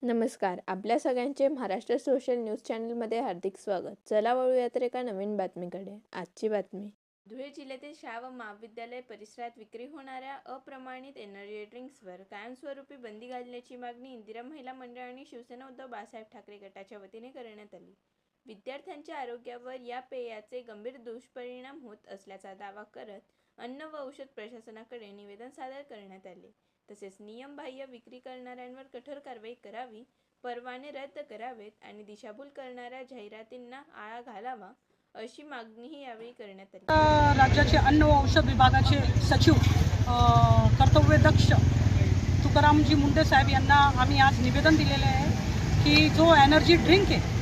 नमस्कार. आपल्या सगळ्यांचे महाराष्ट्र सोशल न्यूज चॅनलमध्ये हार्दिक स्वागत. चला वळूया तर एका नवीन बातमीकडे. आजची बातमी. धुळे जिल्ह्यातील शाळा व महाविद्यालय परिसरात विक्री होणाऱ्या अप्रमाणित एनर्जी ड्रिंक्सवर कायमस्वरूपी बंदी घालण्याची मागणी इंदिरा महिला मंडळ आणि शिवसेना उद्धव बाळासाहेब ठाकरे गटाच्या वतीने करण्यात आली. विद्यार्थ्यांच्या आरोग्यावर या पेयाचे गंभीर दुष्परिणाम होत असल्याचा दावा करत अन्न व औषध प्रशासनाकडे निवेदन सादर करण्यात आले. तसेच नियमबाह्य विक्री करणाऱ्यांवर कठोर कारवाई करावी, परवाने रद्द करावेत आणि दिशाभूल करणाऱ्या जाहिरातींना आळा घालावा अशी मागणीही यावेळी करण्यात आली. राज्याचे अन्न व औषध विभागाचे सचिव कर्तव्यदक्ष तुकारामजी मुंडे साहेब यांना आम्ही आज निवेदन दिलेले आहे की जो एनर्जी ड्रिंक आहे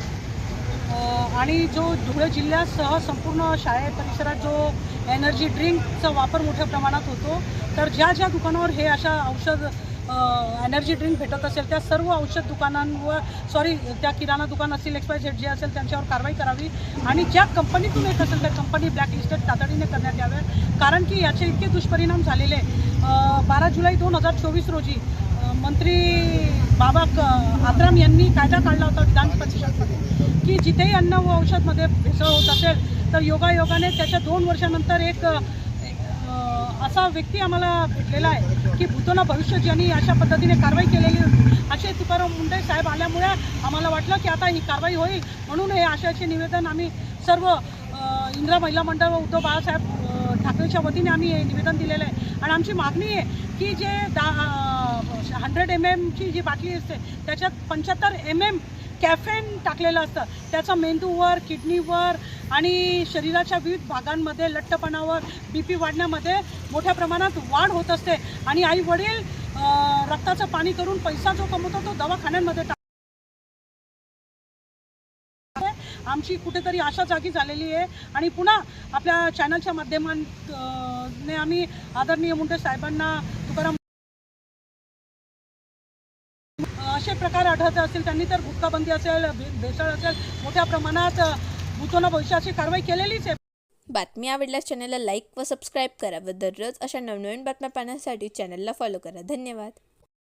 आणि जो धुळे जिल्ह्यासह संपूर्ण शाळे परिसरात जो एनर्जी ड्रिंकचा वापर मोठ्या प्रमाणात होतो, तर ज्या दुकानावर हे अशा औषध एनर्जी ड्रिंक भेटत असेल त्या सर्व औषध दुकानांवर त्या किराणा दुकान असतील, XYZ जे असेल त्यांच्यावर कारवाई करावी आणि ज्या कंपनीतून येत असेल त्या कंपनी ब्लॅकलिस्टेड तातडीने करण्यात याव्या. कारण की याचे इतके दुष्परिणाम झालेले. 12 जुलै 2024 रोजी मंत्री बाबा आत्राम यांनी कायदा काढला होता विधान परिषदेमध्ये की जिथेही अन्न व औषधमध्ये भेसळ होत असेल तर योगायोगाने त्याच्या 2 वर्षानंतर एक असा व्यक्ती आम्हाला भेटलेला आहे की भूतोना भविष्य ज्यांनी अशा पद्धतीने कारवाई केलेली असे तुकाराम मुंडे साहेब आल्यामुळे आम्हाला वाटलं की आता ही कारवाई होईल. म्हणून हे आशयाचे निवेदन आम्ही सर्व इंदिरा महिला मंडळ व उद्धव बाळासाहेब ठाकरेच्या वतीने आम्ही हे निवेदन दिलेलं आहे. आणि आमची मागणी आहे की जे 100 mm जी बाटली असते त्याच्यात 75 mm कॅफेन टाकलेलं असतं. त्याचा मेंदूवर, किडनीवर आणि शरीराच्या विविध भागांमध्ये लठ्ठपणावर, BP वाढण्यामध्ये मोठ्या प्रमाणात वाढ होत असते. आणि आई वडील रक्ताचं पाणी करून पैसा जो कमवतो तो दवाखान्यांमध्ये टाकतो. आमची कुठेतरी आशा जागी झालेली आहे आणि पुन्हा आपल्या चॅनलच्या माध्यमाने आम्ही आदरणीय मुंडे साहेबांना तुकाराम असे प्रकार आढळत असतील त्यांनी तर गुटखाबंदी असेल, भेसळ असेल, मोठ्या प्रमाणात भूतोना भविष्याची कारवाई केलेलीच आहे. बातमी आवडल्यास चॅनलला लाईक व सबस्क्राईब करा व दररोज अशा नवनवीन बातम्या पाहण्यासाठी चॅनलला फॉलो करा. धन्यवाद.